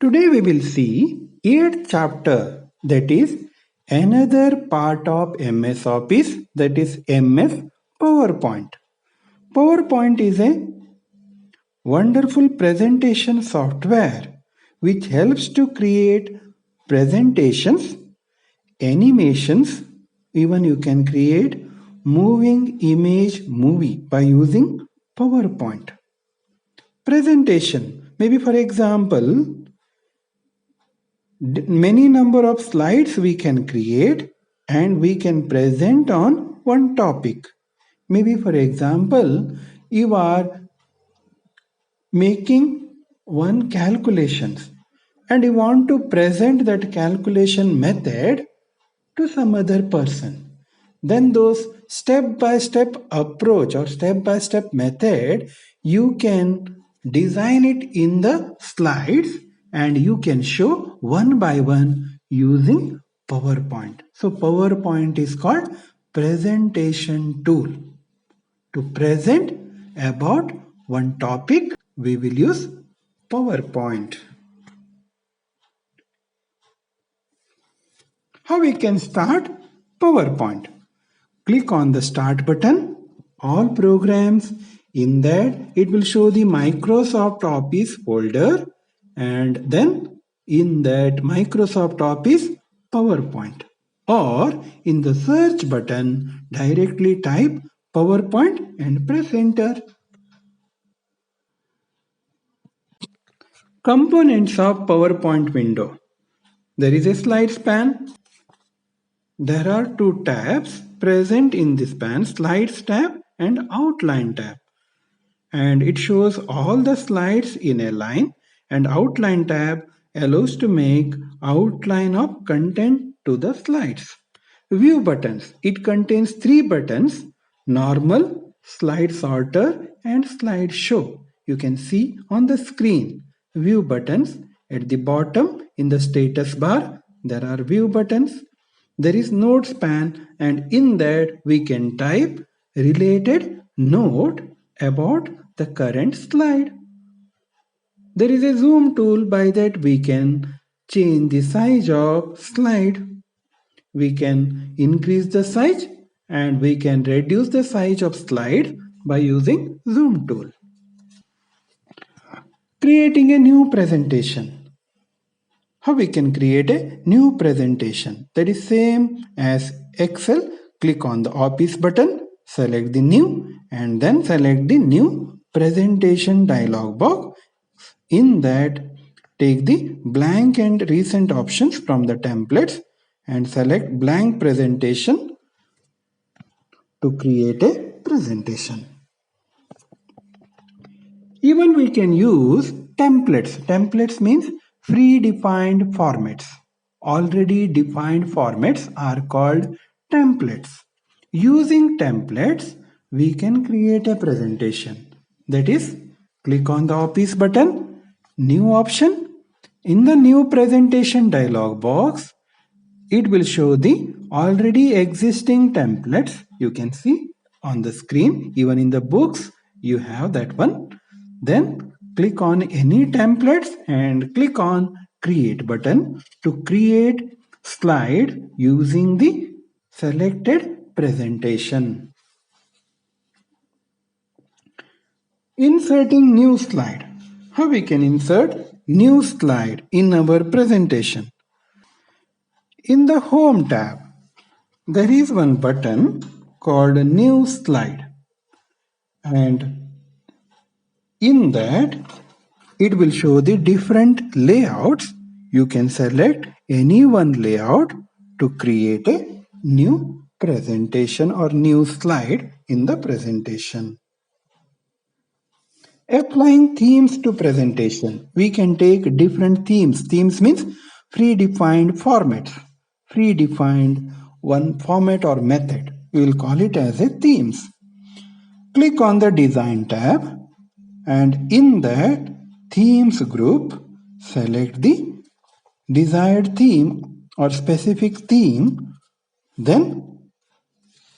Today we will see 8th chapter, that is another part of MS Office, that is MS PowerPoint. PowerPoint is a wonderful presentation software which helps to create presentations, animations, even you can create moving image movie by using PowerPoint. Presentation, maybe for example, many number of slides we can create and we can present on one topic. Maybe for example, you are making one calculations and you want to present that calculation method to some other person. Then those step by step approach or step by step method, you can design it in the slides and you can show one by one using PowerPoint. So PowerPoint is called presentation tool. To present about one topic, we will use PowerPoint. How we can start PowerPoint? Click on the Start button, all programs. In that, it will show the Microsoft Office folder, and then in that Microsoft Office PowerPoint. Or in the search button, directly type PowerPoint and press enter. Components of PowerPoint window. There is a slides pane. There are two tabs present in this pane, Slides tab and Outline tab. And it shows all the slides in a line, and Outline tab allows to make outline of content to the slides. View buttons. It contains three buttons, Normal, Slide Sorter and Slide Show. You can see on the screen view buttons. At the bottom in the status bar there are view buttons. There is notes pane, and in that we can type related note about the current slide. There is a zoom tool, by that we can change the size of slide. We can increase the size and we can reduce the size of slide by using zoom tool. Creating a new presentation. How we can create a new presentation? That is same as Excel. Click on the Office button, select the new and then select the new presentation dialog box. In that, take the blank and recent options from the templates and select blank presentation to create a presentation. Even we can use templates. Templates means predefined formats. Already defined formats are called templates. Using templates, we can create a presentation. That is, click on the Office button, new option. In the new presentation dialog box, it will show the already existing templates. You can see on the screen, even in the books, you have that one. Then click on any templates and click on Create button to create slide using the selected presentation. Inserting new slide. How we can insert new slide in our presentation? In the Home tab, there is one button called New Slide, and in that it will show the different layouts. You can select any one layout to create a new presentation or new slide in the presentation. Applying themes to presentation. We can take different themes. Themes means predefined formats. Predefined one format or method. We will call it as a themes. Click on the Design tab, and in that Themes group, select the desired theme or specific theme, then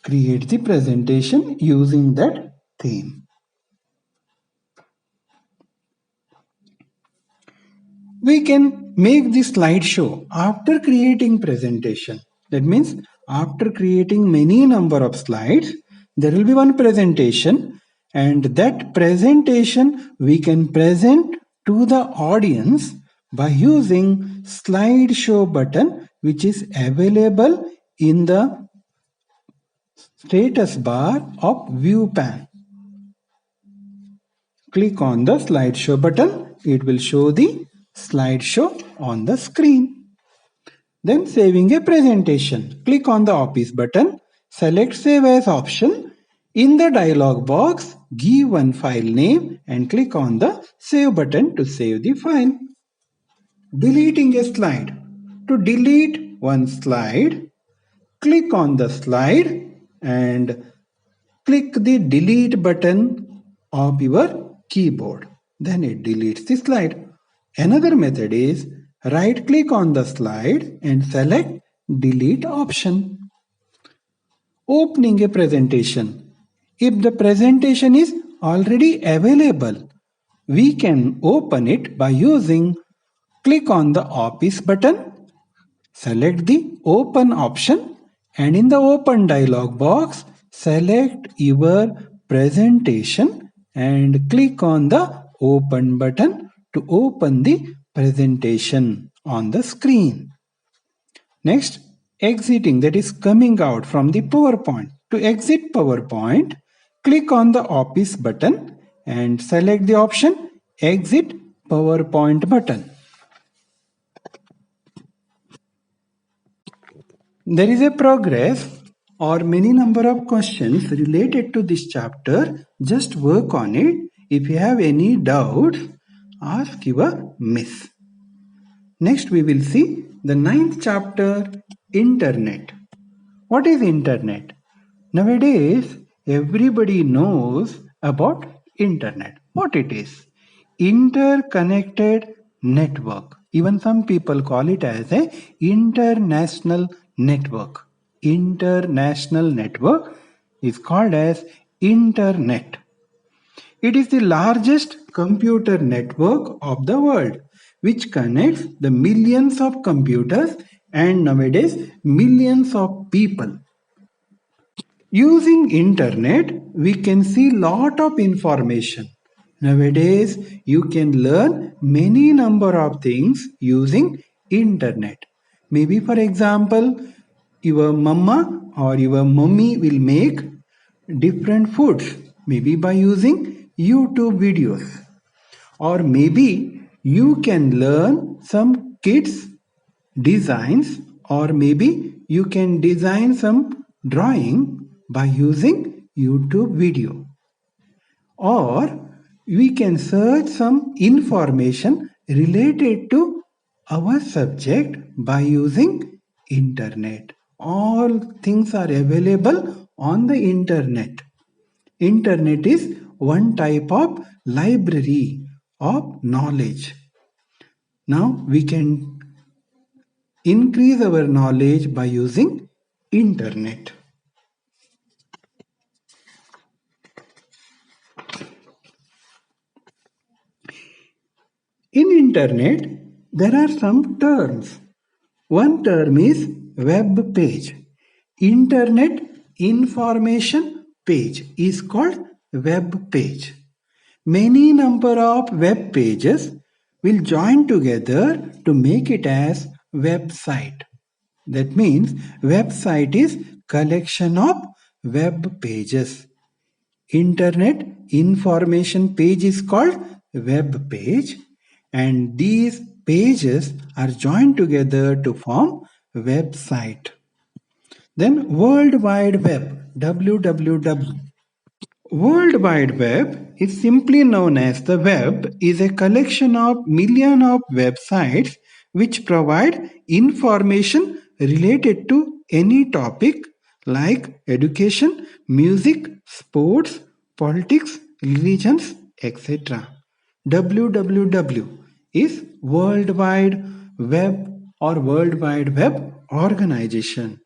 create the presentation using that theme. We can make the slideshow after creating presentation. That means after creating many number of slides, there will be one presentation, and that presentation we can present to the audience by using slideshow button, which is available in the status bar of ViewPan. Click on the slideshow button. It will show the slideshow on the screen. Then saving a presentation. Click on the Office button. Select Save As option. In the dialog box, give one file name and click on the Save button to save the file. Deleting a slide. To delete one slide, click on the slide and click the delete button of your keyboard. Then it deletes the slide. Another method is right click on the slide and select delete option. Opening a presentation. If the presentation is already available, we can open it by using click on the Office button, select the Open option, and in the Open dialog box, select your presentation and click on the Open button to open the presentation on the screen. Next, exiting, that is coming out from the PowerPoint. To exit PowerPoint, click on the Office button and select the option Exit PowerPoint button. There is a progress or many number of questions related to this chapter. Just work on it. If you have any doubts, ask your miss. Next we will see the 9th chapter, Internet. What is Internet? Nowadays, everybody knows about Internet. What it is? Interconnected network. Even some people call it as a international network. International network is called as Internet. It is the largest computer network of the world, which connects the millions of computers and nowadays millions of people. Using internet, we can see lot of information. Nowadays, you can learn many number of things using internet. Maybe for example, your mama or your mummy will make different foods, maybe by using YouTube videos. Or maybe you can learn some kids designs, or maybe you can design some drawing by using YouTube video. Or we can search some information related to our subject by using internet. All things are available on the internet. Internet is one type of library of knowledge. Now we can increase our knowledge by using internet. In internet, there are some terms. One term is web page. Internet information page is called web page. Many number of web pages will join together to make it as website. That means website is collection of web pages. Internet information page is called web page, and these pages are joined together to form website. Then World Wide Web, www. World Wide Web is simply known as the web, is a collection of millions of websites which provide information related to any topic like education, music, sports, politics, religions, etc. www is World Wide Web or World Wide Web organization,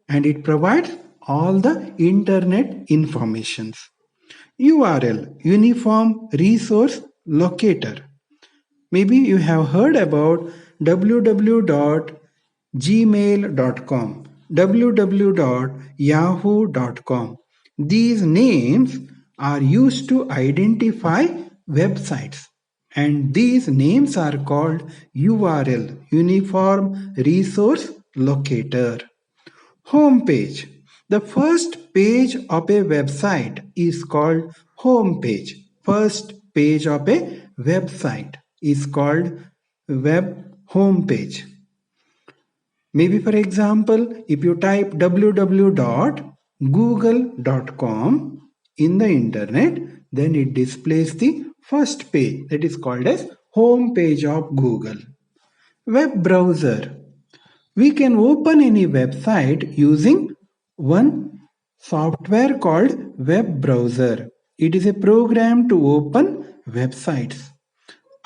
and it provides all the internet informations. URL, Uniform Resource Locator, Maybe you have heard about www.gmail.com, www.yahoo.com. These names are used to identify websites, and these names are called URL, Uniform Resource Locator. Home page. The first page of a website is called home page. First page of a website is called web home page. Maybe for example, if you type www.google.com in the internet, then it displays the first page, that is called as home page of Google. Web browser. We can open any website using one software called web browser. It is a program to open websites.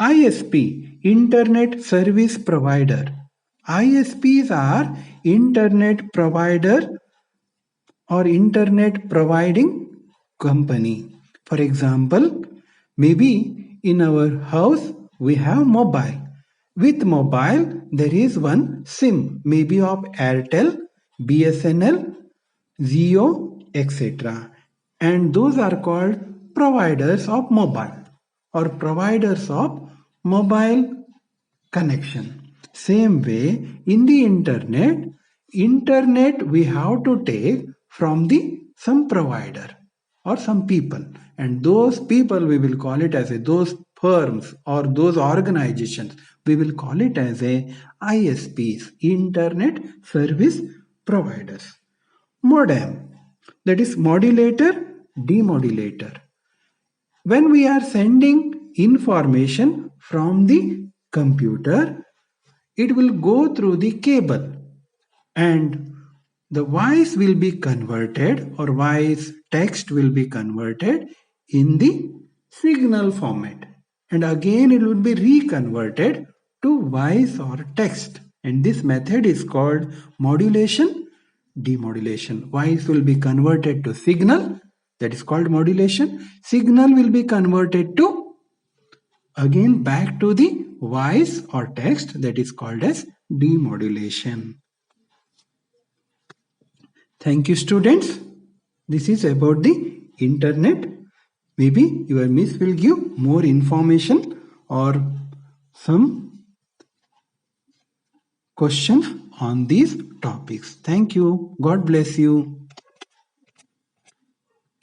ISP, Internet Service Provider. ISPs are internet provider or internet providing company. For example, maybe in our house we have mobile. With mobile, there is one SIM, maybe of Airtel, BSNL, Zio, etc. And those are called providers of mobile or providers of mobile connection. Same way, in the internet we have to take from the some provider or some people, and those people we will call it as those firms or those organizations we will call it as ISPs, internet service providers. Modem, that is modulator, demodulator. When we are sending information from the computer, it will go through the cable and the voice will be converted or voice text will be converted in the signal format, and again it will be reconverted to voice or text, and this method is called modulation demodulation. Voice will be converted to signal, that is called modulation. Signal will be converted to again back to the voice or text, that is called as demodulation. Thank you, students. This is about the internet. Maybe your miss will give more information or some questions on these topics. Thank you. God bless you.